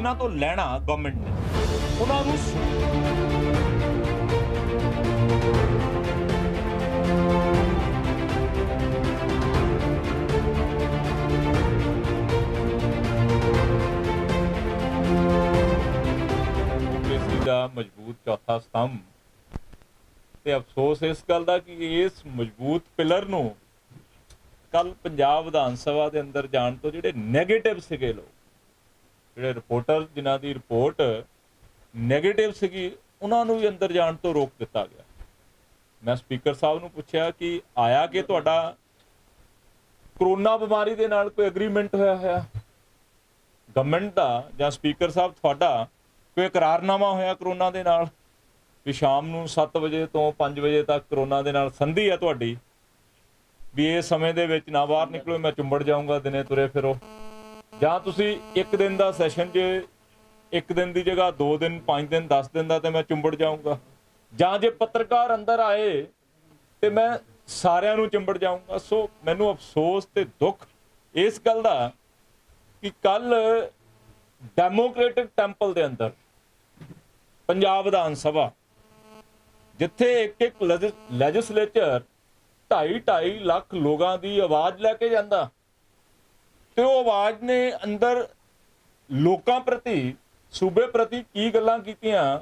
किसानों तो लेना गवर्नमेंट ने उन्होंने ਦਾ ਮਜ਼ਬੂਤ ਚੌਥਾ ਸਤੰਭ ਤੇ ਅਫਸੋਸ ਇਸ ਗੱਲ ਦਾ ਕਿ ਇਸ ਮਜ਼ਬੂਤ ਪਿਲਰ ਨੂੰ ਕੱਲ ਪੰਜਾਬ ਵਿਧਾਨ ਸਭਾ ਦੇ ਅੰਦਰ ਜਾਣ ਤੋਂ ਜਿਹੜੇ ਨੈਗੇਟਿਵ ਸੀਗੇ ਲੋਕ, ਜਿਹੜੇ ਰਿਪੋਰਟਰ ਜਿਨ੍ਹਾਂ ਦੀ ਰਿਪੋਰਟ ਨੈਗੇਟਿਵ ਸੀਗੀ, ਉਹਨਾਂ ਨੂੰ ਵੀ ਅੰਦਰ ਜਾਣ ਤੋਂ ਰੋਕ ਦਿੱਤਾ ਗਿਆ। ਮੈਂ ਸਪੀਕਰ ਸਾਹਿਬ ਨੂੰ ਪੁੱਛਿਆ ਕਿ ਆਇਆ ਕਿ ਤੁਹਾਡਾ ਕਰੋਨਾ ਬਿਮਾਰੀ ਦੇ ਨਾਲ ਕੋਈ ਐਗਰੀਮੈਂਟ ਹੋਇਆ ਗਵਰਨਮੈਂਟ ਦਾ, ਜਾਂ ਸਪੀਕਰ ਸਾਹਿਬ ਤੁਹਾਡਾ ਕੋਈ ਇਕਰਾਰਨਾਮਾ ਹੋਇਆ ਕਰੋਨਾ ਦੇ ਨਾਲ ਵੀ ਸ਼ਾਮ ਨੂੰ 7 ਵਜੇ ਤੋਂ 5 ਵਜੇ ਤੱਕ ਕਰੋਨਾ ਦੇ ਨਾਲ ਸੰਧੀ ਆ ਤੁਹਾਡੀ, ਵੀ ਇਹ ਸਮੇਂ ਦੇ ਵਿੱਚ ਨਾ ਬਾਹਰ ਨਿਕਲੋ, ਮੈਂ ਚੁੰਬੜ ਜਾਊਂਗਾ, ਦਿਨੇ ਤੁਰੇ ਫਿਰੋ, ਜਾਂ ਤੁਸੀਂ ਇੱਕ ਦਿਨ ਦਾ ਸੈਸ਼ਨ 'ਚ ਇੱਕ ਦਿਨ ਦੀ ਜਗ੍ਹਾ 2 ਦਿਨ 5 ਦਿਨ 10 ਦਿਨ ਦਾ ਤੇ ਮੈਂ ਚੁੰਬੜ ਜਾਊਂਗਾ, ਜਾਂ ਜੇ ਪੱਤਰਕਾਰ ਅੰਦਰ ਆਏ ਤੇ ਮੈਂ ਸਾਰਿਆਂ ਨੂੰ ਚੁੰਬੜ ਜਾਊਂਗਾ। ਸੋ ਮੈਨੂੰ ਅਫਸੋਸ ਤੇ ਦੁੱਖ ਇਸ ਗੱਲ ਦਾ ਕਿ ਕੱਲ ਡੈਮੋਕ੍ਰੈਟਿਕ ਟੈਂਪਲ ਦੇ ਅੰਦਰ ਪੰਜਾਬ ਵਿਧਾਨ ਸਭਾ, ਜਿੱਥੇ ਇੱਕ ਲੈਜਿਸਲੇਚਰ 2.5 ਲੱਖ ਲੋਕਾਂ ਦੀ ਆਵਾਜ਼ ਲੈ ਕੇ ਜਾਂਦਾ ਤੇ ਉਹ ਆਵਾਜ਼ ਨੇ ਅੰਦਰ ਲੋਕਾਂ ਪ੍ਰਤੀ, ਸੂਬੇ ਪ੍ਰਤੀ ਕੀ ਗੱਲਾਂ ਕੀਤੀਆਂ,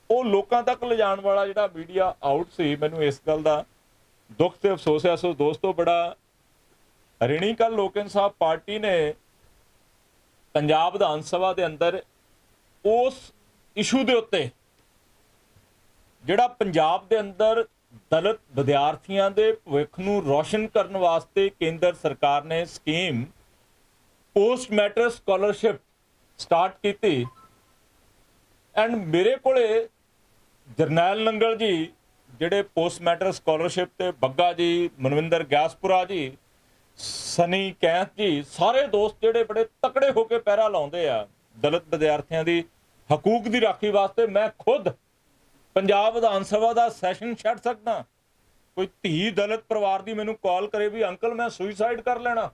ਉਹ ਲੋਕਾਂ ਤੱਕ ਲਿਜਾਣ ਵਾਲਾ ਜਿਹੜਾ ਮੀਡੀਆ ਆਊਟ ਸੀ, ਮੈਨੂੰ ਇਸ ਗੱਲ ਦਾ ਦੁੱਖ ਤੇ ਅਫਸੋਸ ਹੈ। ਸੋ ਦੋਸਤੋ, ਬੜਾ ਰਿਣੀ ਕੱਲ ਲੋਕ ਇਨਸਾਫ ਪਾਰਟੀ ਨੇ ਪੰਜਾਬ ਵਿਧਾਨ ਸਭਾ ਦੇ ਅੰਦਰ ਉਸ ਇਸ਼ੂ ਦੇ ਉੱਤੇ ਜਿਹੜਾ ਪੰਜਾਬ ਦੇ ਅੰਦਰ ਦਲਿਤ ਵਿਦਿਆਰਥੀਆਂ ਦੇ ਭਵਿੱਖ ਨੂੰ ਰੋਸ਼ਨ ਕਰਨ ਵਾਸਤੇ ਕੇਂਦਰ ਸਰਕਾਰ ਨੇ scheme post matric scholarship start ਕੀਤੀ, ਐਂਡ ਮੇਰੇ ਕੋਲੇ ਜਰਨੈਲ ਨੰਗਲ ਜੀ ਜਿਹੜੇ ਪੋਸਟ ਮੈਟ੍ਰਿਕ ਸਕਾਲਰਸ਼ਿਪ ਤੇ ਬੱਗਾ ਜੀ, ਮਨਵਿੰਦਰ ਗਿਆਸਪੁਰਾ ਜੀ, ਸਨੀ ਕੈਂਥ ਜੀ, ਸਾਰੇ ਦੋਸਤ ਜਿਹੜੇ ਬੜੇ ਤਕੜੇ ਹੋ ਕੇ ਪਹਿਰਾ ਲਾਉਂਦੇ ਆ ਦਲਿਤ ਵਿਦਿਆਰਥੀਆਂ ਦੀ ਹਕੂਕ ਦੀ ਰਾਖੀ ਵਾਸਤੇ। ਮੈਂ ਖੁਦ ਪੰਜਾਬ ਵਿਧਾਨ ਸਭਾ ਦਾ ਸੈਸ਼ਨ ਛੱਡ ਸਕਦਾ, ਕੋਈ ਧੀ ਦਲਿਤ ਪਰਿਵਾਰ ਦੀ ਮੈਨੂੰ ਕਾਲ ਕਰੇ ਵੀ ਅੰਕਲ ਮੈਂ ਸੁਈਸਾਈਡ ਕਰ ਲੈਣਾ,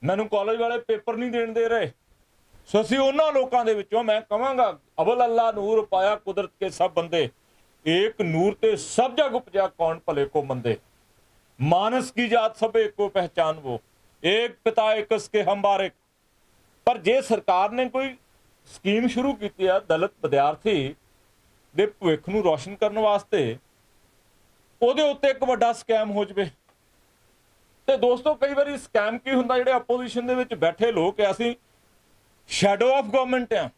ਮੈਨੂੰ ਕਾਲਜ ਵਾਲੇ ਪੇਪਰ ਨਹੀਂ ਦੇਣ ਦੇ ਰਹੇ। ਸੋ ਅਸੀਂ ਉਹਨਾਂ ਲੋਕਾਂ ਦੇ ਵਿੱਚੋਂ, ਮੈਂ ਕਹਾਂਗਾ, ਅਵਲ ਅੱਲਾ ਨੂਰ ਪਾਇਆ ਕੁਦਰਤ ਕੇ ਸਭ ਬੰਦੇ, ਏਕ ਨੂਰ ਤੇ ਸਭ ਜਗ ਉਪਜਾ ਕੌਣ ਭਲੇ ਕੋ ਮੰਦੇ, मानस की जात सब एक को पहचान वो, एक पिता एक उसके हम बारिक। पर जे सरकार ने कोई स्कीम शुरू की है दलित विद्यार्थी दे भविख नूं रोशन करने वास्ते, ਉਹਦੇ ਉੱਤੇ ਇੱਕ ਵੱਡਾ ਸਕੈਮ ਹੋ ਜਵੇ। ਤੇ ਦੋਸਤੋ, ਕਈ ਵਾਰੀ ਸਕੈਮ ਕੀ ਹੁੰਦਾ, ਜਿਹੜੇ ਆਪੋਜੀਸ਼ਨ ਦੇ ਵਿੱਚ ਬੈਠੇ ਲੋਕ ਆ, ਅਸੀਂ ਸ਼ੈਡੋ ਆਫ ਗਵਰਨਮੈਂਟ ਆ,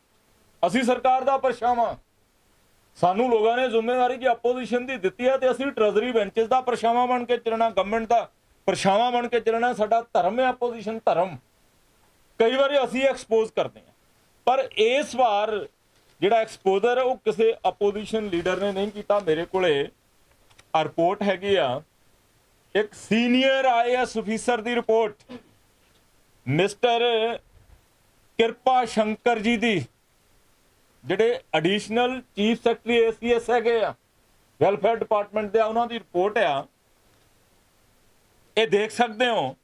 ਅਸੀਂ ਸਰਕਾਰ ਦਾ ਪਰਛਾਵਾਂ, ਸਾਨੂੰ ਲੋਕਾਂ ਨੇ ਜ਼ਿੰਮੇਵਾਰੀ ਜੇ ਆਪੋਜੀਸ਼ਨ ਦੀ ਦਿੱਤੀ ਹੈ ਤੇ ਅਸੀਂ ਟ੍ਰੈਜ਼ਰੀ ਬੈਂਚਸ ਦਾ ਪਰਛਾਵਾਂ ਬਣ ਕੇ ਚੱਲਣਾ, ਗਵਰਨਮੈਂਟ ਦਾ ਪਰਛਾਵਾਂ ਬਣ ਕੇ ਚੱਲਣਾ। ਸਾਡਾ ਧਰਮ ਹੈ ਆਪੋਜੀਸ਼ਨ ਧਰਮ, ਕਈ ਵਾਰੀ ਅਸੀਂ ਐਕਸਪੋਜ਼ ਕਰਦੇ ਹਾਂ, ਪਰ ਇਸ ਵਾਰ ਜਿਹੜਾ ਐਕਸਪੋਜ਼ਰ ਹੈ ਉਹ ਕਿਸੇ ਆਪੋਜੀਸ਼ਨ ਲੀਡਰ ਨੇ ਨਹੀਂ ਕੀਤਾ। ਮੇਰੇ ਕੋਲੇ ਰਿਪੋਰਟ ਹੈਗੀ ਆ ਇੱਕ ਸੀਨੀਅਰ IAS ਅਫੀਸਰ ਦੀ ਰਿਪੋਰਟ, ਮਿਸਟਰ ਕਿਰਪਾ ਸ਼ੰਕਰ ਜੀ ਦੀ, ਜਿਹੜੇ ਐਡੀਸ਼ਨਲ ਚੀਫ ਸੈਕਟਰੀ ACS ਹੈਗੇ ਆ ਵੈਲਫੇਅਰ ਡਿਪਾਰਟਮੈਂਟ ਦੇ, ਉਹਨਾਂ ਦੀ ਰਿਪੋਰਟ ਆ, ਇਹ ਦੇਖ ਸਕਦੇ ਹੋ।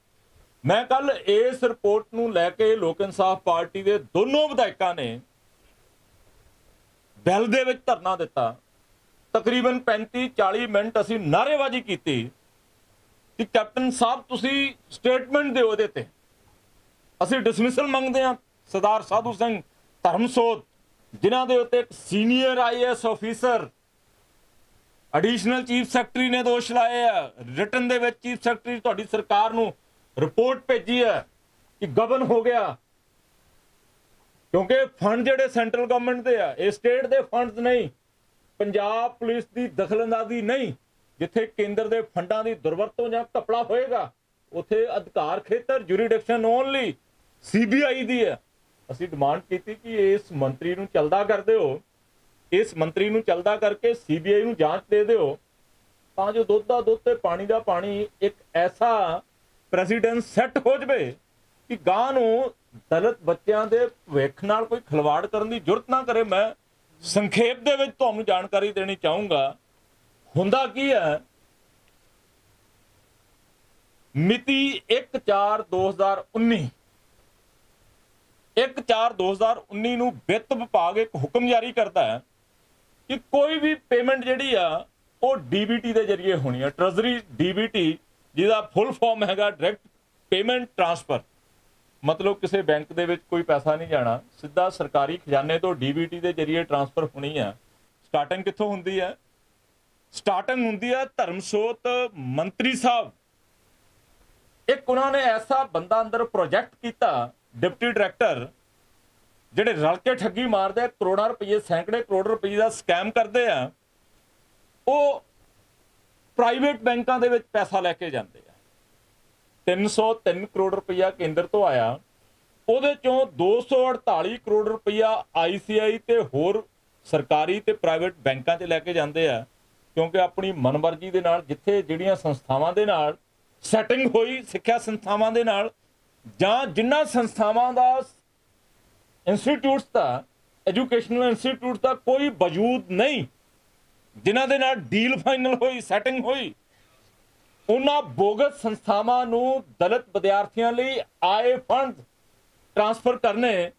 ਮੈਂ ਕੱਲ ਇਸ ਰਿਪੋਰਟ ਨੂੰ ਲੈ ਕੇ ਲੋਕ ਇਨਸਾਫ ਪਾਰਟੀ ਦੇ ਦੋਨੋਂ ਵਿਧਾਇਕਾਂ ਨੇ ਬੈਲ ਦੇ ਵਿੱਚ ਧਰਨਾ ਦਿੱਤਾ। ਤਕਰੀਬਨ 35-40 ਮਿੰਟ ਅਸੀਂ ਨਾਅਰੇਬਾਜ਼ੀ ਕੀਤੀ ਕਿ ਕੈਪਟਨ ਸਾਹਿਬ ਤੁਸੀਂ ਸਟੇਟਮੈਂਟ ਦਿਓ ਇਹਦੇ ਤੇ, ਅਸੀਂ ਡਿਸਮਿਸਲ ਮੰਗਦੇ ਹਾਂ ਸਰਦਾਰ ਸਾਧੂ ਸਿੰਘ ਧਰਮਸੋਤ, ਜਿਨ੍ਹਾਂ ਦੇ ਉੱਤੇ ਇੱਕ senior IAS officer additional chief secretary ਨੇ ਦੋਸ਼ ਲਾਏ ਆ। ਰਿਟਨ ਦੇ ਵਿੱਚ ਚੀਫ ਸੈਕਟਰੀ ਤੁਹਾਡੀ ਸਰਕਾਰ ਨੂੰ ਰਿਪੋਰਟ ਭੇਜੀ ਹੈ ਕਿ ਗਬਨ ਹੋ ਗਿਆ, ਕਿਉਂਕਿ ਫੰਡ ਜਿਹੜੇ ਸੈਂਟਰਲ ਗਵਰਨਮੈਂਟ ਦੇ ਆ, ਇਹ ਸਟੇਟ ਦੇ ਫੰਡਸ ਨਹੀਂ, ਪੰਜਾਬ ਪੁਲਿਸ ਦੀ ਦਖਲਅੰਦਾਜ਼ੀ ਨਹੀਂ। ਜਿੱਥੇ ਕੇਂਦਰ ਦੇ ਫੰਡਾਂ ਦੀ ਦੁਰਵਰਤੋਂ ਜਾਂ ਘਪਲਾ ਹੋਏਗਾ, ਉੱਥੇ ਅਧਿਕਾਰ ਖੇਤਰ ਜੁਰੀਡਿਕਸ਼ਨ ਓਨਲੀ CBI ਦੀ ਹੈ। ਅਸੀਂ ਡਿਮਾਂਡ ਕੀਤੀ ਕਿ ਇਸ ਮੰਤਰੀ ਨੂੰ ਚਲਦਾ ਕਰ ਦਿਓ, ਇਸ ਮੰਤਰੀ ਨੂੰ ਚਲਦਾ ਕਰਕੇ CBI ਨੂੰ ਜਾਂਚ ਦੇ ਦਿਓ, ਤਾਂ ਜੋ ਦੁੱਧ ਦਾ ਦੁੱਧ ਤੇ ਪਾਣੀ ਦਾ ਪਾਣੀ ਇੱਕ ਐਸਾ ਪ੍ਰੈਸੀਡੈਂਸ ਸੈੱਟ ਹੋ ਜਾਵੇ ਕਿ ਗਾਂ ਨੂੰ ਦਲਿਤ ਬੱਚਿਆਂ ਦੇ ਭਵਿੱਖ ਨਾਲ ਕੋਈ ਖਿਲਵਾੜ ਕਰਨ ਦੀ ਜ਼ਰੂਰਤ ਨਾ ਕਰੇ। ਮੈਂ ਸੰਖੇਪ ਦੇ ਵਿੱਚ ਤੁਹਾਨੂੰ ਜਾਣਕਾਰੀ ਦੇਣੀ ਚਾਹੂੰਗਾ। ਹੁੰਦਾ ਕੀ ਹੈ, ਮਿਤੀ 1/4/2019 1/4/2019 ਨੂੰ ਵਿੱਤ ਵਿਭਾਗ ਇੱਕ ਹੁਕਮ ਜਾਰੀ ਕਰਦਾ ਹੈ ਕਿ ਕੋਈ ਵੀ ਪੇਮੈਂਟ ਜਿਹੜੀ ਆ ਉਹ ਡੀਬੀਟੀ ਦੇ ਜ਼ਰੀਏ ਹੋਣੀ ਆ। ਟ੍ਰੈਜਰੀ ਡੀਬੀਟੀ ਜਿਹਦਾ ਫੁੱਲ ਫਾਰਮ ਹੈਗਾ ਡਾਇਰੈਕਟ ਪੇਮੈਂਟ ਟ੍ਰਾਂਸਫਰ, ਮਤਲਬ ਕਿਸੇ ਬੈਂਕ ਦੇ ਵਿੱਚ ਕੋਈ ਪੈਸਾ ਨਹੀਂ ਜਾਣਾ, ਸਿੱਧਾ ਸਰਕਾਰੀ ਖਜ਼ਾਨੇ ਤੋਂ ਡੀਬੀਟੀ ਦੇ ਜ਼ਰੀਏ ਟ੍ਰਾਂਸਫਰ ਹੋਣੀ ਆ। ਸਟਾਰਟਿੰਗ ਕਿੱਥੋਂ ਹੁੰਦੀ ਹੈ? ਸਟਾਰਟਿੰਗ ਹੁੰਦੀ ਹੈ ਧਰਮਸੋਤ ਮੰਤਰੀ ਸਾਹਿਬ। ਇੱਕ ਉਹਨਾਂ ਨੇ ਐਸਾ ਬੰਦਾ ਅੰਦਰ ਪ੍ਰੋਜੈਕਟ ਕੀਤਾ, ਡਿਪਟੀ ਡਾਇਰੈਕਟਰ, ਜਿਹੜੇ ਰਲ ਕੇ ਠੱਗੀ ਮਾਰਦੇ ਆ, ਕਰੋੜਾਂ ਰੁਪਏ, ਸੈਂਕੜੇ ਕਰੋੜ ਰੁਪਏ ਦਾ ਸਕੈਮ ਕਰਦੇ ਆ। ਉਹ ਪ੍ਰਾਈਵੇਟ ਬੈਂਕਾਂ ਦੇ ਵਿੱਚ ਪੈਸਾ ਲੈ ਕੇ ਜਾਂਦੇ ਆ। 303 ਕਰੋੜ ਰੁਪਇਆ ਕੇਂਦਰ ਤੋਂ ਆਇਆ, ਉਹਦੇ ਚੋਂ 248 ਕਰੋੜ ਰੁਪਇਆ ICI ਤੇ ਹੋਰ ਸਰਕਾਰੀ ਤੇ ਪ੍ਰਾਈਵੇਟ ਬੈਂਕਾਂ 'ਚ ਲੈ ਕੇ ਜਾਂਦੇ ਆ, ਕਿਉਂਕਿ ਆਪਣੀ ਮਨਮਰਜ਼ੀ ਦੇ ਨਾਲ ਜਿੱਥੇ ਜਿਹੜੀਆਂ ਸੰਸਥਾਵਾਂ ਦੇ ਨਾਲ ਸੈਟਿੰਗ ਹੋਈ, ਸਿੱਖਿਆ ਸੰਸਥਾਵਾਂ ਦੇ ਨਾਲ, ਜਾਂ ਜਿਨ੍ਹਾਂ ਸੰਸਥਾਵਾਂ ਦਾ ਇੰਸਟੀਟਿਊਟਸ ਦਾ, ਐਜੂਕੇਸ਼ਨਲ ਇੰਸਟੀਟਿਊਟ ਦਾ ਕੋਈ ਵਜੂਦ ਨਹੀਂ, ਜਿਨ੍ਹਾਂ ਦੇ ਨਾਲ ਡੀਲ ਫਾਈਨਲ ਹੋਈ, ਸੈਟਿੰਗ ਹੋਈ, ਉਹਨਾਂ ਬੋਗਸ ਸੰਸਥਾਵਾਂ ਨੂੰ ਦਲਿਤ ਵਿਦਿਆਰਥੀਆਂ ਲਈ ਆਏ ਫੰਡ ਟ੍ਰਾਂਸਫਰ ਕਰਨੇ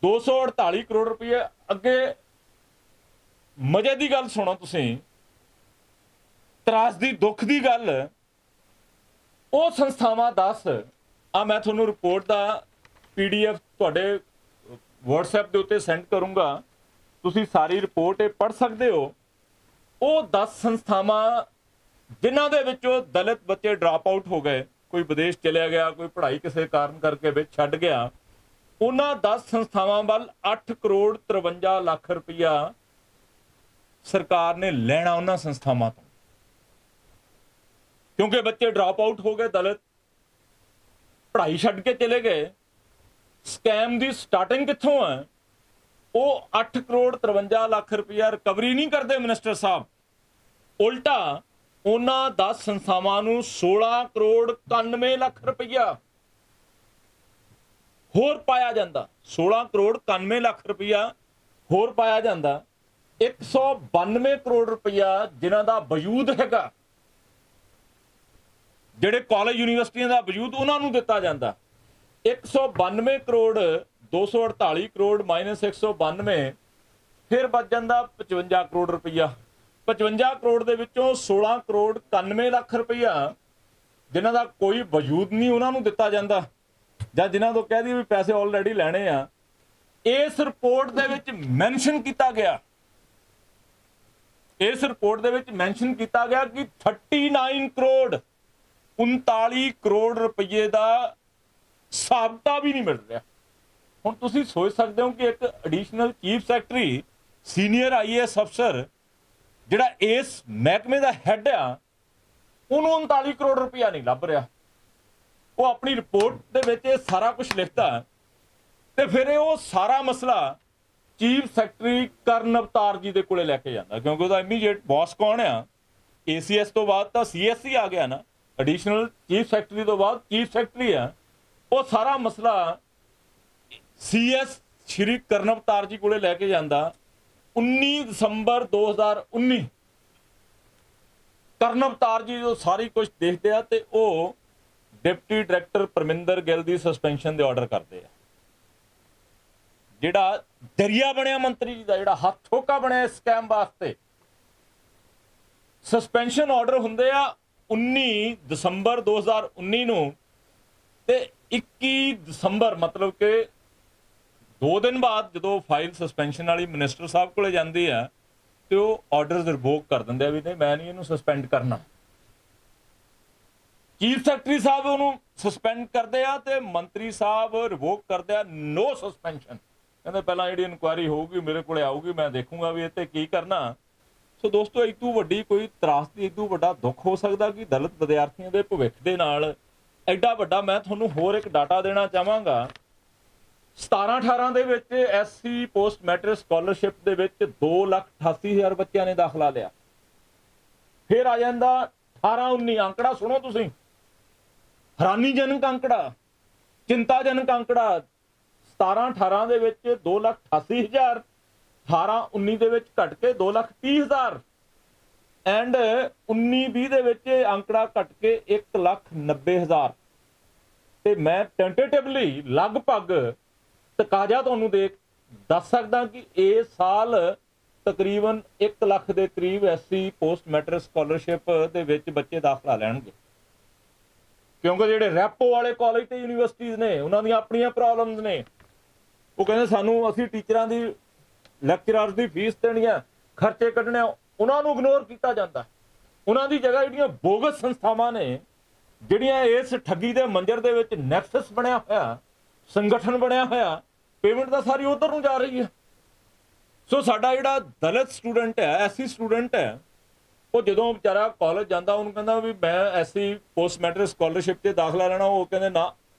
248 ਕਰੋੜ ਰੁਪਏ। ਅੱਗੇ ਮਜ਼ੇ ਦੀ ਗੱਲ ਸੁਣੋ ਤੁਸੀਂ, ਤਰਾਸਦੀ ਦੁੱਖ ਦੀ ਗੱਲ, ਉਹ ਸੰਸਥਾਵਾਂ 10 ਆ, ਮੈਂ ਤੁਹਾਨੂੰ ਰਿਪੋਰਟ ਦਾ PDF ਤੁਹਾਡੇ WhatsApp ਦੇ ਉੱਤੇ ਸੈਂਡ ਕਰੂੰਗਾ, ਤੁਸੀਂ ਸਾਰੀ ਰਿਪੋਰਟ ਇਹ ਪੜ੍ਹ ਸਕਦੇ ਹੋ। ਉਹ 10 ਸੰਸਥਾਵਾਂ ਜਿਨ੍ਹਾਂ ਦੇ ਵਿੱਚੋਂ ਦਲਿਤ ਬੱਚੇ ਡਰਾਪ ਆਊਟ ਹੋ ਗਏ, ਕੋਈ ਵਿਦੇਸ਼ ਚਲਿਆ ਗਿਆ, ਕੋਈ ਪੜ੍ਹਾਈ ਕਿਸੇ ਕਾਰਨ ਕਰਕੇ ਵਿੱਚ ਛੱਡ ਗਿਆ, ਉਹਨਾਂ 10 ਸੰਸਥਾਵਾਂ ਵੱਲ 8 ਕਰੋੜ 53 ਲੱਖ ਰੁਪਇਆ ਸਰਕਾਰ ਨੇ ਲੈਣਾ ਉਹਨਾਂ ਸੰਸਥਾਵਾਂ ਤੋਂ, ਕਿਉਂਕਿ ਬੱਚੇ ਡਰਾਪ ਆਊਟ ਹੋ ਗਏ, ਦਲਿਤ ਪੜ੍ਹਾਈ ਛੱਡ ਕੇ ਚਲੇ ਗਏ। ਸਕੈਮ ਦੀ ਸਟਾਰਟਿੰਗ ਕਿੱਥੋਂ ਹੈ? ਉਹ 8 ਕਰੋੜ 53 ਲੱਖ ਰੁਪਇਆ ਰਿਕਵਰੀ ਨਹੀਂ ਕਰਦੇ ਮਿਨਿਸਟਰ ਸਾਹਿਬ, ਉਲਟਾ ਉਹਨਾਂ 10 ਸੰਸਥਾਵਾਂ ਨੂੰ 16 ਕਰੋੜ 91 ਲੱਖ ਰੁਪਇਆ ਹੋਰ ਪਾਇਆ ਜਾਂਦਾ। 16 ਕਰੋੜ 91 ਲੱਖ ਰੁਪਇਆ ਹੋਰ ਪਾਇਆ ਜਾਂਦਾ। 192 ਕਰੋੜ ਰੁਪਇਆ ਜਿਨ੍ਹਾਂ ਦਾ ਵਜੂਦ ਹੈਗਾ, ਜਿਹੜੇ ਕਾਲਜ ਯੂਨੀਵਰਸਿਟੀਆਂ ਦਾ ਵਜੂਦ, ਉਹਨਾਂ ਨੂੰ ਦਿੱਤਾ ਜਾਂਦਾ। 192 ਕਰੋੜ 248 ਕਰੋੜ ਮਾਈਨਸ 192, ਫਿਰ ਬਚ ਜਾਂਦਾ 55 ਕਰੋੜ ਰੁਪਇਆ। 55 ਕਰੋੜ ਦੇ ਵਿੱਚੋਂ 16 ਕਰੋੜ 91 ਲੱਖ ਰੁਪਇਆ ਜਿਨ੍ਹਾਂ ਦਾ ਕੋਈ ਵਜੂਦ ਨਹੀਂ, ਉਹਨਾਂ ਨੂੰ ਦਿੱਤਾ ਜਾਂਦਾ, ਜਾਂ ਜਿਨ੍ਹਾਂ ਤੋਂ ਕਹਿ ਦਈਏ ਵੀ ਪੈਸੇ ਆਲਰੇਡੀ ਲੈਣੇ ਆ। ਇਸ ਰਿਪੋਰਟ ਦੇ ਵਿੱਚ ਮੈਂਸ਼ਨ ਕੀਤਾ ਗਿਆ, ਇਸ ਰਿਪੋਰਟ ਦੇ ਵਿੱਚ ਮੈਂਸ਼ਨ ਕੀਤਾ ਗਿਆ ਕਿ 39 ਕਰੋੜ 39 ਕਰੋੜ ਰੁਪਏ ਦਾ ਸਾਬਤਾ ਵੀ ਨਹੀਂ ਮਿਲ ਰਿਹਾ। ਹੁਣ ਤੁਸੀਂ ਸੋਚ ਸਕਦੇ ਹੋ ਕਿ ਇੱਕ additional chief secretary, senior IAS ਅਫਸਰ, ਜਿਹੜਾ ਇਸ ਮਹਿਕਮੇ ਦਾ ਹੈਡ ਆ, ਉਹਨੂੰ 39 ਕਰੋੜ ਰੁਪਇਆ ਨਹੀਂ ਲੱਭ ਰਿਹਾ। ਉਹ ਆਪਣੀ ਰਿਪੋਰਟ ਦੇ ਵਿੱਚ ਇਹ ਸਾਰਾ ਕੁਝ ਲਿਖਦਾ, ਤੇ ਫਿਰ ਉਹ ਸਾਰਾ ਮਸਲਾ ਚੀਫ ਸੈਕਟਰੀ ਕਰਨ ਅਵਤਾਰ ਜੀ ਦੇ ਕੋਲੇ ਲੈ ਕੇ ਜਾਂਦਾ, ਕਿਉਂਕਿ ਉਹਦਾ ਇਮੀਡੀਏਟ ਬੌਸ ਕੌਣ ਆ? ACS ਤੋਂ ਬਾਅਦ ਤਾਂ CSC ਆ ਗਿਆ ਨਾ, ਐਡੀਸ਼ਨਲ ਚੀਫ ਸੈਕਟਰੀ ਤੋਂ ਬਾਅਦ ਚੀਫ ਸੈਕਟਰੀ ਆ। ਉਹ ਸਾਰਾ ਮਸਲਾ CS ਸ਼੍ਰੀ ਕਰਨ ਅਵਤਾਰ ਜੀ ਕੋਲੇ ਲੈ ਕੇ ਜਾਂਦਾ। 19 ਦਸੰਬਰ 2019 ਕਰਨ ਅਵਤਾਰ ਜੀ ਜੋ ਸਾਰੀ ਕੁਝ ਦੇਖਦੇ ਆ, ਤੇ ਉਹ ਡਿਪਟੀ ਡਾਇਰੈਕਟਰ ਪਰਮਿੰਦਰ ਗਿੱਲ ਦੀ ਸਸਪੈਂਸ਼ਨ ਦੇ ਆਰਡਰ ਕਰਦੇ ਆ। ਜਿਹੜਾ ਦਰਿਆ ਬਣਿਆ ਮੰਤਰੀ ਜੀ ਦਾ, ਜਿਹੜਾ ਹੱਥ ਠੋਕਾ ਬਣਿਆ ਸਕੈਮ ਵਾਸਤੇ, ਸਸਪੈਂਸ਼ਨ ਆਰਡਰ ਹੁੰਦੇ ਆ 19 ਦਸੰਬਰ 2019 ਨੂੰ, ਤੇ 21 ਦਸੰਬਰ ਮਤਲਬ ਕਿ 2 ਦਿਨ ਬਾਅਦ ਜਦੋਂ ਫਾਈਲ ਸਸਪੈਂਸ਼ਨ ਵਾਲੀ ਮਿਨਿਸਟਰ ਸਾਹਿਬ ਕੋਲੇ ਜਾਂਦੀ ਆ, ਤੇ ਉਹ ਆਰਡਰਸ ਰਿਵੋਕ ਕਰ ਦਿੰਦੇ ਆ ਵੀ ਨਹੀਂ, ਮੈਂ ਨਹੀਂ ਇਹਨੂੰ ਸਸਪੈਂਡ ਕਰਨਾ। ਚੀਫ ਸੈਕਟਰੀ ਸਾਹਿਬ ਉਹਨੂੰ ਸਸਪੈਂਡ ਕਰਦੇ ਆ, ਤੇ ਮੰਤਰੀ ਸਾਹਿਬ ਰਿਵੋਕ ਕਰਦੇ ਆ, ਨੋ ਸਸਪੈਂਸ਼ਨ। ਕਹਿੰਦੇ ਪਹਿਲਾਂ ਜਿਹੜੀ ਇਨਕੁਆਇਰੀ ਹੋਊਗੀ ਮੇਰੇ ਕੋਲੇ ਆਊਗੀ, ਮੈਂ ਦੇਖੂੰਗਾ ਵੀ ਇਹ ਤੇ ਕੀ ਕਰਨਾ। ਸੋ ਦੋਸਤੋ, ਇਦੋਂ ਵੱਡੀ ਕੋਈ ਤਰਾਸਦੀ, ਇਦੋਂ ਵੱਡਾ ਦੁੱਖ ਹੋ ਸਕਦਾ ਕਿ ਦਲਿਤ ਵਿਦਿਆਰਥੀਆਂ ਦੇ ਭਵਿੱਖ ਦੇ ਨਾਲ ਐਡਾ ਵੱਡਾ। ਮੈਂ ਤੁਹਾਨੂੰ ਹੋਰ ਇੱਕ ਡਾਟਾ ਦੇਣਾ ਚਾਹਾਂਗਾ। 17-18 ਦੇ ਵਿੱਚ SC ਪੋਸਟ ਮੈਟ੍ਰਿਕ ਸਕਾਲਰਸ਼ਿਪ ਦੇ ਵਿੱਚ 2,88,000 ਬੱਚਿਆਂ ਨੇ ਦਾਖਲਾ ਲਿਆ। ਫਿਰ ਆ ਜਾਂਦਾ 18-19, ਅੰਕੜਾ ਸੁਣੋ ਤੁਸੀਂ, ਹੈਰਾਨੀਜਨਕ ਅੰਕੜਾ, ਚਿੰਤਾਜਨਕ ਅੰਕੜਾ। 17-18 ਦੇ ਵਿੱਚ 2,88,000, 18-19 ਦੇ ਵਿੱਚ ਘਟ ਕੇ 2,30,000, ਐਂਡ 19-20 ਦੇ ਵਿੱਚ ਅੰਕੜਾ ਘਟ ਕੇ 1,90,000। ਤੇ ਮੈਂ ਟੈਂਟੇਟਿਵਲੀ ਲਗਭਗ ਤਕਾਜ਼ਾ ਤੁਹਾਨੂੰ ਦੱਸ ਸਕਦਾ ਕਿ ਇਸ ਸਾਲ ਤਕਰੀਬਨ 1 ਲੱਖ ਦੇ ਕਰੀਬ ਐਸਸੀ ਪੋਸਟ ਮੈਟਰਿਕ ਸਕਾਲਰਸ਼ਿਪ ਦੇ ਵਿੱਚ ਬੱਚੇ ਦਾਖਲਾ ਲੈਣਗੇ, ਕਿਉਂਕਿ ਜਿਹੜੇ ਰੈਪੋ ਵਾਲੇ ਕਾਲਜ ਤੇ ਯੂਨੀਵਰਸਿਟੀਜ਼ ਨੇ ਉਹਨਾਂ ਦੀਆਂ ਆਪਣੀਆਂ ਪ੍ਰੋਬਲਮਸ ਨੇ। ਉਹ ਕਹਿੰਦੇ ਸਾਨੂੰ ਅਸੀਂ ਟੀਚਰਾਂ ਦੀ ਲੈਕਚਰਰਸ ਦੀ ਫੀਸ ਦੇਣੀ ਆ, ਖਰਚੇ ਕੱਢਣੇ, ਉਹਨਾਂ ਨੂੰ ਇਗਨੋਰ ਕੀਤਾ ਜਾਂਦਾ। ਉਹਨਾਂ ਦੀ ਜਗ੍ਹਾ ਜਿਹੜੀਆਂ ਬੋਗਸ ਸੰਸਥਾਵਾਂ ਨੇ, ਜਿਹੜੀਆਂ ਇਸ ਠੱਗੀ ਦੇ ਮੰਜ਼ਰ ਦੇ ਵਿੱਚ ਨੈਕਸਸ ਬਣਿਆ ਹੋਇਆ, ਸੰਗਠਨ ਬਣਿਆ ਹੋਇਆ, ਪੇਮੈਂਟ ਤਾਂ ਸਾਰੀ ਉਧਰ ਨੂੰ ਜਾ ਰਹੀ ਹੈ। ਸੋ ਸਾਡਾ ਜਿਹੜਾ ਦਲਿਤ ਸਟੂਡੈਂਟ ਹੈ, ਐਸਸੀ ਸਟੂਡੈਂਟ ਹੈ, ਉਹ ਜਦੋਂ ਵਿਚਾਰਾ ਕਾਲਜ ਜਾਂਦਾ ਉਹਨੂੰ ਕਹਿੰਦਾ ਵੀ ਮੈਂ ਐਸਸੀ ਪੋਸਟ ਮੈਟਰਿਕ ਸਕਾਲਰਸ਼ਿਪ 'ਤੇ ਦਾਖਲਾ ਲੈਣਾ, ਉਹ ਕਹਿੰਦੇ ਨਾ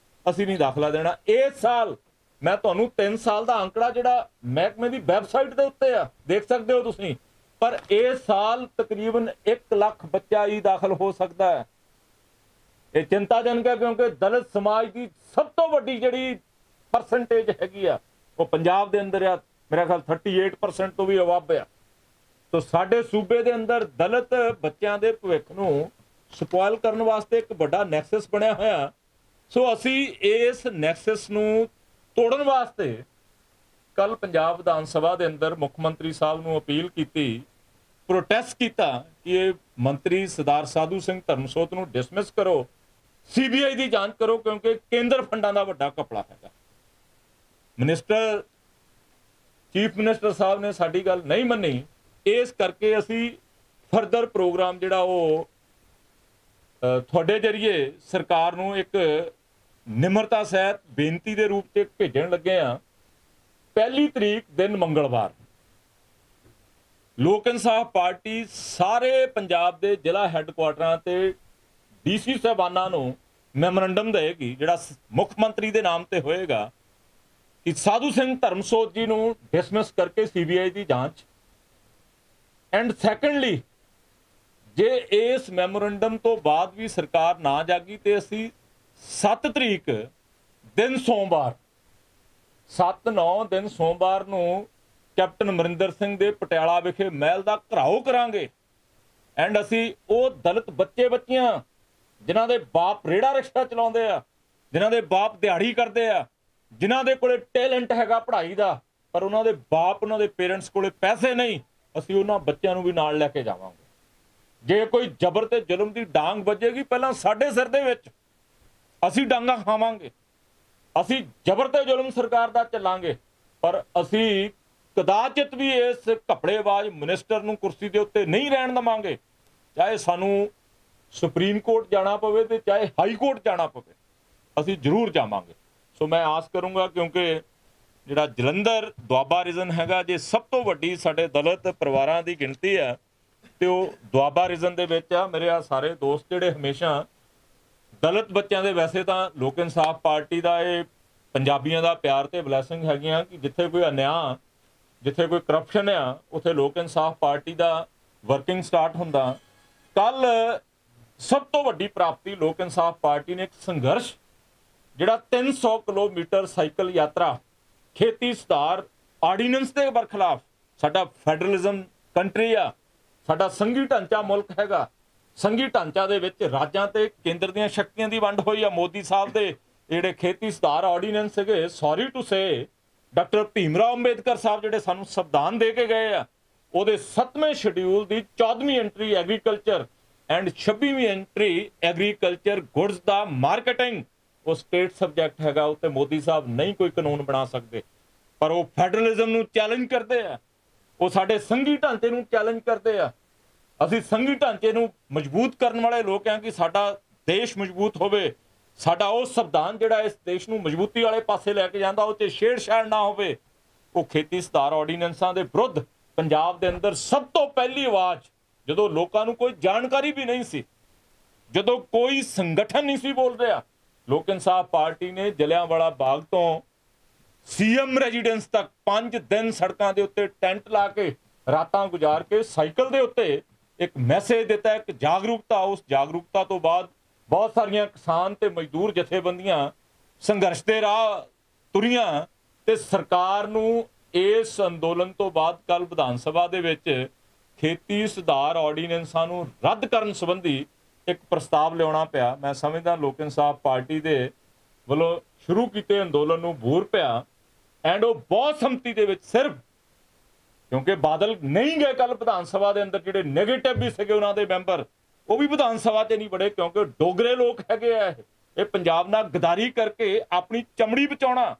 ਅਸੀਂ ਨਹੀਂ ਦਾਖਲਾ ਦੇਣਾ। ਇਸ ਸਾਲ ਮੈਂ ਤੁਹਾਨੂੰ 3 ਸਾਲ ਦਾ ਅੰਕੜਾ ਜਿਹੜਾ ਮਹਿਕਮੇ ਦੀ ਵੈਬਸਾਈਟ ਦੇ ਉੱਤੇ ਆ, ਦੇਖ ਸਕਦੇ ਹੋ ਤੁਸੀਂ, ਪਰ ਇਸ ਸਾਲ ਤਕਰੀਬਨ 1 ਲੱਖ ਬੱਚਾ ਹੀ ਦਾਖਲ ਹੋ ਸਕਦਾ ਹੈ। ਇਹ ਚਿੰਤਾਜਨਕ ਹੈ, ਕਿਉਂਕਿ ਦਲਿਤ ਸਮਾਜ ਦੀ ਸਭ ਤੋਂ ਵੱਡੀ ਜਿਹੜੀ ਪਰਸੈਂਟੇਜ ਹੈਗੀ ਆ ਉਹ ਪੰਜਾਬ ਦੇ ਅੰਦਰ ਆ, ਮੇਰਾ ਖਿਆਲ 38% ਤੋਂ ਵੀ ਅਬਵ ਆ। ਤੋ ਸਾਡੇ ਸੂਬੇ ਦੇ ਅੰਦਰ ਦਲਿਤ ਬੱਚਿਆਂ ਦੇ ਭਵਿੱਖ ਨੂੰ ਸਪੋਇਲ ਕਰਨ ਵਾਸਤੇ ਇੱਕ ਵੱਡਾ ਨੈਕਸਸ ਬਣਿਆ ਹੋਇਆ। ਸੋ ਅਸੀਂ ਇਸ ਨੈਕਸਸ ਨੂੰ ਤੋੜਨ ਵਾਸਤੇ ਕੱਲ ਪੰਜਾਬ ਵਿਧਾਨ ਸਭਾ ਦੇ ਅੰਦਰ ਮੁੱਖ ਮੰਤਰੀ ਸਾਹਿਬ ਨੂੰ ਅਪੀਲ ਕੀਤੀ, ਪ੍ਰੋਟੈਸਟ ਕੀਤਾ ਕਿ ਇਹ ਮੰਤਰੀ ਸਰਦਾਰ ਸਾਧੂ ਸਿੰਘ ਧਰਮਸੋਤ ਨੂੰ ਡਿਸਮਿਸ ਕਰੋ, CBI ਦੀ ਜਾਂਚ ਕਰੋ, ਕਿਉਂਕਿ ਕੇਂਦਰ ਫੰਡਾਂ ਦਾ ਵੱਡਾ ਘਪਲਾ ਹੈਗਾ। ਚੀਫ ਮਿਨਿਸਟਰ ਸਾਹਿਬ ਨੇ ਸਾਡੀ ਗੱਲ ਨਹੀਂ ਮੰਨੀ, ਇਸ ਕਰਕੇ ਅਸੀਂ ਫਰਦਰ ਪ੍ਰੋਗਰਾਮ ਜਿਹੜਾ ਉਹ ਤੁਹਾਡੇ ਜਰੀਏ ਸਰਕਾਰ ਨੂੰ ਇੱਕ ਨਿਮਰਤਾ ਸਹਿਤ ਬੇਨਤੀ ਦੇ ਰੂਪ 'ਚ ਭੇਜਣ ਲੱਗੇ ਆ। 1 ਤਰੀਕ ਦਿਨ ਮੰਗਲਵਾਰ ਲੋਕ ਇਨਸਾਫ ਪਾਰਟੀ ਸਾਰੇ ਪੰਜਾਬ ਦੇ ਜ਼ਿਲ੍ਹਾ ਹੈੱਡਕੁਆਟਰਾਂ ਤੇ DC ਸਾਹਿਬਾਨਾਂ ਨੂੰ ਮੈਮੋਰੰਡਮ ਦੇਗੀ, ਜਿਹੜਾ ਮੁੱਖ ਮੰਤਰੀ ਦੇ ਨਾਮ ਤੇ ਹੋਏਗਾ, ਕਿ ਸਾਧੂ ਸਿੰਘ ਧਰਮਸੋਤ ਜੀ ਨੂੰ ਡਿਸਮਿਸ ਕਰਕੇ CBI ਦੀ ਜਾਂਚ। ਐਂਡ ਸੈਕੰਡਲੀ, ਜੇ ਇਸ ਮੈਮੋਰੰਡਮ ਤੋਂ ਬਾਅਦ ਵੀ ਸਰਕਾਰ ਨਾ ਜਾਗੀ ਤੇ ਅਸੀਂ 7 ਤਰੀਕ ਦਿਨ ਸੋਮਵਾਰ 7/9 ਦਿਨ ਸੋਮਵਾਰ ਨੂੰ ਕੈਪਟਨ ਅਮਰਿੰਦਰ ਸਿੰਘ ਦੇ ਪਟਿਆਲਾ ਵਿਖੇ ਮਹਿਲ ਦਾ ਘਿਰਾਓ ਕਰਾਂਗੇ। ਐਂਡ ਅਸੀਂ ਉਹ ਦਲਿਤ ਬੱਚੇ ਬੱਚੀਆਂ ਜਿਨ੍ਹਾਂ ਦੇ ਬਾਪ ਰੇੜਾ ਰਿਕਸ਼ਾ ਚਲਾਉਂਦੇ ਆ, ਜਿਨ੍ਹਾਂ ਦੇ ਬਾਪ ਦਿਹਾੜੀ ਕਰਦੇ ਆ, ਜਿਨ੍ਹਾਂ ਦੇ ਕੋਲੇ ਟੈਲੈਂਟ ਹੈਗਾ ਪੜ੍ਹਾਈ ਦਾ, ਪਰ ਉਹਨਾਂ ਦੇ ਬਾਪ, ਉਹਨਾਂ ਦੇ ਪੇਰੈਂਟਸ ਕੋਲੇ ਪੈਸੇ ਨਹੀਂ, ਅਸੀਂ ਉਹਨਾਂ ਬੱਚਿਆਂ ਨੂੰ ਵੀ ਨਾਲ ਲੈ ਕੇ ਜਾਵਾਂਗੇ। ਜੇ ਕੋਈ ਜ਼ਬਰ ਤੇ ਜ਼ੁਲਮ ਦੀ ਡਾਂਗ ਵੱਜੇਗੀ, ਪਹਿਲਾਂ ਸਾਡੇ ਸਿਰ ਦੇ ਵਿੱਚ, ਅਸੀਂ ਡਾਂਗਾ ਖਾਵਾਂਗੇ। ਅਸੀਂ ਜ਼ਬਰ ਤੇ ਜ਼ੁਲਮ ਸਰਕਾਰ ਦਾ ਚੱਲਾਂਗੇ, ਪਰ ਅਸੀਂ ਕਦਾਚਿਤ ਵੀ ਇਸ ਘਪੜੇਬਾਜ਼ ਮਿਨਿਸਟਰ ਨੂੰ ਕੁਰਸੀ ਦੇ ਉੱਤੇ ਨਹੀਂ ਰਹਿਣ ਦੇਵਾਂਗੇ, ਚਾਹੇ ਸਾਨੂੰ ਸੁਪਰੀਮ ਕੋਰਟ ਜਾਣਾ ਪਵੇ ਤੇ ਚਾਹੇ ਹਾਈ ਕੋਰਟ ਜਾਣਾ ਪਵੇ, ਅਸੀਂ ਜ਼ਰੂਰ ਜਾਵਾਂਗੇ। ਸੋ ਮੈਂ ਆਸ ਕਰੂੰਗਾ, ਕਿਉਂਕਿ ਜਿਹੜਾ ਜਲੰਧਰ ਦੁਆਬਾ ਰੀਜਨ ਹੈਗਾ, ਜੇ ਸਭ ਤੋਂ ਵੱਡੀ ਸਾਡੇ ਦਲਿਤ ਪਰਿਵਾਰਾਂ ਦੀ ਗਿਣਤੀ ਹੈ ਤੇ ਉਹ ਦੁਆਬਾ ਰੀਜਨ ਦੇ ਵਿੱਚ ਆ। ਮੇਰੇ ਆ ਸਾਰੇ ਦੋਸਤ ਜਿਹੜੇ ਹਮੇਸ਼ਾ ਦਲਿਤ ਬੱਚਿਆਂ ਦੇ, ਵੈਸੇ ਤਾਂ ਲੋਕ ਇਨਸਾਫ ਪਾਰਟੀ ਦਾ ਇਹ ਪੰਜਾਬੀਆਂ ਦਾ ਪਿਆਰ ਤੇ ਬਲੈਸਿੰਗ ਹੈਗੀਆਂ ਕਿ ਜਿੱਥੇ ਕੋਈ ਅਨਿਆਂ, ਜਿੱਥੇ ਕੋਈ ਕਰਪਸ਼ਨ ਆ, ਉੱਥੇ ਲੋਕ ਇਨਸਾਫ ਪਾਰਟੀ ਦਾ ਵਰਕਿੰਗ ਸਟਾਰਟ ਹੁੰਦਾ। ਕੱਲ ਸਭ ਤੋਂ ਵੱਡੀ ਪ੍ਰਾਪਤੀ ਲੋਕ ਇਨਸਾਫ ਪਾਰਟੀ ਨੇ ਇੱਕ ਸੰਘਰਸ਼, ਜਿਹੜਾ 300 ਕਿਲੋਮੀਟਰ ਸਾਈਕਲ ਯਾਤਰਾ ਖੇਤੀ ਸੁਧਾਰ ਆਰਡੀਨੈਂਸ ਦੇ ਬਰਖਲਾਫ, ਸਾਡਾ ਫੈਡਰਲਿਜ਼ਮ ਕੰਟਰੀ ਆ, ਸਾਡਾ ਸੰਘੀ ਢਾਂਚਾ ਮੁਲਕ ਹੈਗਾ, ਸੰਘੀ ਢਾਂਚਾ ਦੇ ਵਿੱਚ ਰਾਜਾਂ ਤੇ ਕੇਂਦਰ ਦੀਆਂ ਸ਼ਕਤੀਆਂ ਦੀ ਵੰਡ ਹੋਈ ਆ। ਮੋਦੀ ਸਾਹਿਬ ਦੇ ਜਿਹੜੇ ਖੇਤੀ ਸੁਧਾਰ ਆਰਡੀਨੈਂਸ ਹੈਗੇ, sorry to say, doctor Bhim Rao Ambedkar Sahib ਜਿਹੜੇ ਸਾਨੂੰ ਸੰਵਿਧਾਨ ਦੇ ਕੇ ਗਏ ਆ, ਉਹਦੇ 7ਵੇਂ ਸ਼ਡਿਊਲ ਦੀ 14ਵੀਂ ਐਂਟਰੀ ਐਗਰੀਕਲਚਰ ਐਂਡ 26ਵੀਂ ਐਂਟਰੀ ਐਗਰੀਕਲਚਰ ਗੁਡਸ ਦਾ ਮਾਰਕੀਟਿੰਗ, ਉਹ ਸਟੇਟ ਸਬਜੈਕਟ ਹੈਗਾ, ਉੱਤੇ ਮੋਦੀ ਸਾਹਿਬ ਨਹੀਂ ਕੋਈ ਕਾਨੂੰਨ ਬਣਾ ਸਕਦੇ, ਪਰ ਉਹ ਫੈਡਰਲਿਜ਼ਮ ਨੂੰ ਚੈਲੰਜ ਕਰਦੇ ਆ, ਉਹ ਸਾਡੇ ਸੰਘੀ ਢਾਂਚੇ ਨੂੰ ਚੈਲੰਜ ਕਰਦੇ ਆ। ਅਸੀਂ ਸੰਘੀ ਢਾਂਚੇ ਨੂੰ ਮਜ਼ਬੂਤ ਕਰਨ ਵਾਲੇ ਲੋਕ ਹਾਂ ਕਿ ਸਾਡਾ ਦੇਸ਼ ਮਜ਼ਬੂਤ ਹੋਵੇ, ਸਾਡਾ ਉਹ ਸੰਵਿਧਾਨ ਜਿਹੜਾ ਇਸ ਦੇਸ਼ ਨੂੰ ਮਜ਼ਬੂਤੀ ਵਾਲੇ ਪਾਸੇ ਲੈ ਕੇ ਜਾਂਦਾ, ਉਹ 'ਚ ਛੇੜਛਾੜ ਨਾ ਹੋਵੇ। ਉਹ ਖੇਤੀ ਸੁਧਾਰ ਆਰਡੀਨੈਂਸਾਂ ਦੇ ਵਿਰੁੱਧ ਪੰਜਾਬ ਦੇ ਅੰਦਰ ਸਭ ਤੋਂ ਪਹਿਲੀ ਆਵਾਜ਼, ਜਦੋਂ ਲੋਕਾਂ ਨੂੰ ਕੋਈ ਜਾਣਕਾਰੀ ਵੀ ਨਹੀਂ ਸੀ, ਜਦੋਂ ਕੋਈ ਸੰਗਠਨ ਨਹੀਂ ਸੀ ਬੋਲ ਰਿਹਾ, ਲੋਕ ਇਨਸਾਫ ਪਾਰਟੀ ਨੇ ਜਲਿਆਂਵਾਲਾ ਬਾਗ ਤੋਂ CM ਰੈਜ਼ੀਡੈਂਸ ਤੱਕ 5 ਦਿਨ ਸੜਕਾਂ ਦੇ ਉੱਤੇ ਟੈਂਟ ਲਾ ਕੇ, ਰਾਤਾਂ ਗੁਜ਼ਾਰ ਕੇ, ਸਾਈਕਲ ਦੇ ਉੱਤੇ ਇੱਕ ਮੈਸੇਜ ਦਿੱਤਾ, ਇੱਕ ਜਾਗਰੂਕਤਾ। ਉਸ ਜਾਗਰੂਕਤਾ ਤੋਂ ਬਾਅਦ ਬਹੁਤ ਸਾਰੀਆਂ ਕਿਸਾਨ ਤੇ ਮਜ਼ਦੂਰ ਜਥੇਬੰਦੀਆਂ ਸੰਘਰਸ਼ ਦੇ ਰਾਹ ਤੁਰੀਆਂ ਤੇ ਸਰਕਾਰ ਨੂੰ ਇਸ ਅੰਦੋਲਨ ਤੋਂ ਬਾਅਦ ਕੱਲ ਵਿਧਾਨ ਸਭਾ ਦੇ ਵਿੱਚ ਖੇਤੀ ਸੁਧਾਰ ਆਰਡੀਨੈਂਸਾਂ ਨੂੰ ਰੱਦ ਕਰਨ ਸੰਬੰਧੀ ਇੱਕ ਪ੍ਰਸਤਾਵ ਲਿਆਉਣਾ ਪਿਆ। ਮੈਂ ਸਮਝਦਾ ਲੋਕ ਇਨਸਾਫ ਪਾਰਟੀ ਦੇ ਵੱਲੋਂ ਸ਼ੁਰੂ ਕੀਤੇ ਅੰਦੋਲਨ ਨੂੰ ਬੂਰ ਪਿਆ, ਐਂਡ ਉਹ ਬਹੁਤ ਸੰਮਤੀ ਦੇ ਵਿੱਚ ਸਿਰਫ ਕਿਉਂਕਿ ਬਾਦਲ ਨਹੀਂ ਗਏ ਕੱਲ ਵਿਧਾਨ ਸਭਾ ਦੇ ਅੰਦਰ, ਜਿਹੜੇ ਨੈਗੇਟਿਵ ਵੀ ਸੀਗੇ ਉਹਨਾਂ ਦੇ ਮੈਂਬਰ ਉਹ ਵੀ ਵਿਧਾਨ ਸਭਾ 'ਚ ਨਹੀਂ ਵੜੇ ਕਿਉਂਕਿ ਡੋਗਰੇ ਲੋਕ ਹੈਗੇ ਆ ਇਹ ਪੰਜਾਬ ਨਾਲ ਗਦਾਰੀ ਕਰਕੇ ਆਪਣੀ ਚਮੜੀ ਬਚਾਉਣਾ,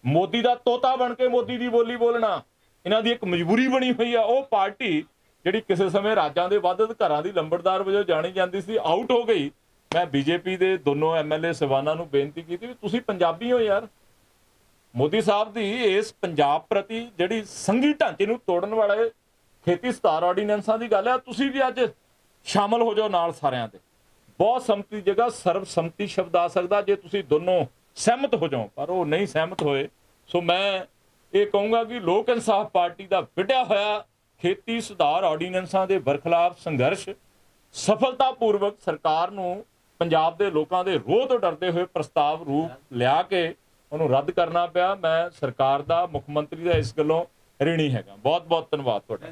ਮੋਦੀ ਦਾ ਤੋਤਾ ਬਣ ਕੇ ਮੋਦੀ ਦੀ ਬੋਲੀ ਬੋਲਣਾ ਇਹਨਾਂ ਦੀ ਇੱਕ ਮਜਬੂਰੀ ਬਣੀ ਹੋਈ ਆ। ਉਹ ਪਾਰਟੀ ਜਿਹੜੀ ਕਿਸੇ ਸਮੇਂ ਰਾਜਾਂ ਦੇ ਵੱਧ ਅਧਿਕਾਰਾਂ ਦੀ ਲੰਬੜਦਾਰ ਵਜੋਂ ਜਾਣੀ ਜਾਂਦੀ ਸੀ, ਆਊਟ ਹੋ ਗਈ। ਮੈਂ ਬੀਜੇਪੀ ਦੇ ਦੋਨੋਂ ਐਮਐਲਏ ਸਾਹਿਬਾਨਾਂ ਨੂੰ ਬੇਨਤੀ ਕੀਤੀ ਵੀ ਤੁਸੀਂ ਪੰਜਾਬੀ ਹੋ ਯਾਰ। ਮੋਦੀ ਸਾਹਿਬ ਦੀ ਇਸ ਪੰਜਾਬ ਪ੍ਰਤੀ ਜਿਹੜੀ ਸੰਘੀ ਢਾਂਚੇ ਨੂੰ ਤੋੜਨ ਵਾਲੇ ਖੇਤੀ ਸੁਧਾਰ ਆਰਡੀਨੈਂਸਾਂ ਦੀ ਗੱਲ ਹੈ, ਤੁਸੀਂ ਵੀ ਅੱਜ ਸ਼ਾਮਲ ਹੋ ਜਾਓ ਨਾਲ ਸਾਰਿਆਂ ਦੇ। ਬਹੁਤ ਸੰਮਤੀ ਦੀ ਜਗ੍ਹਾ ਸਰਬ ਸੰਮਤੀ ਸ਼ਬਦ ਆ ਸਕਦਾ ਜੇ ਤੁਸੀਂ ਦੋਨੋਂ ਸਹਿਮਤ ਹੋ ਜਾਓ, ਪਰ ਉਹ ਨਹੀਂ ਸਹਿਮਤ ਹੋਏ। ਸੋ ਮੈਂ ਇਹ ਕਹੂੰਗਾ ਕਿ ਲੋਕ ਇਨਸਾਫ ਪਾਰਟੀ ਦਾ ਵਿੱਢਿਆ ਹੋਇਆ ਖੇਤੀ ਸੁਧਾਰ ਆਰਡੀਨੈਂਸਾਂ ਦੇ ਬਰਖਲਾਫ ਸੰਘਰਸ਼ ਸਫਲਤਾਪੂਰਵਕ ਸਰਕਾਰ ਨੂੰ ਪੰਜਾਬ ਦੇ ਲੋਕਾਂ ਦੇ ਰੋਹ ਤੋਂ ਡਰਦੇ ਹੋਏ ਪ੍ਰਸਤਾਵ ਰੂਪ ਲਿਆ ਕੇ ਉਹਨੂੰ ਰੱਦ ਕਰਨਾ ਪਿਆ। ਮੈਂ ਸਰਕਾਰ ਦਾ, ਮੁੱਖ ਮੰਤਰੀ ਦਾ ਇਸ ਗੱਲੋਂ ਰਿਣੀ ਹੈਗਾ। ਬਹੁਤ ਬਹੁਤ ਧੰਨਵਾਦ ਤੁਹਾਡਾ।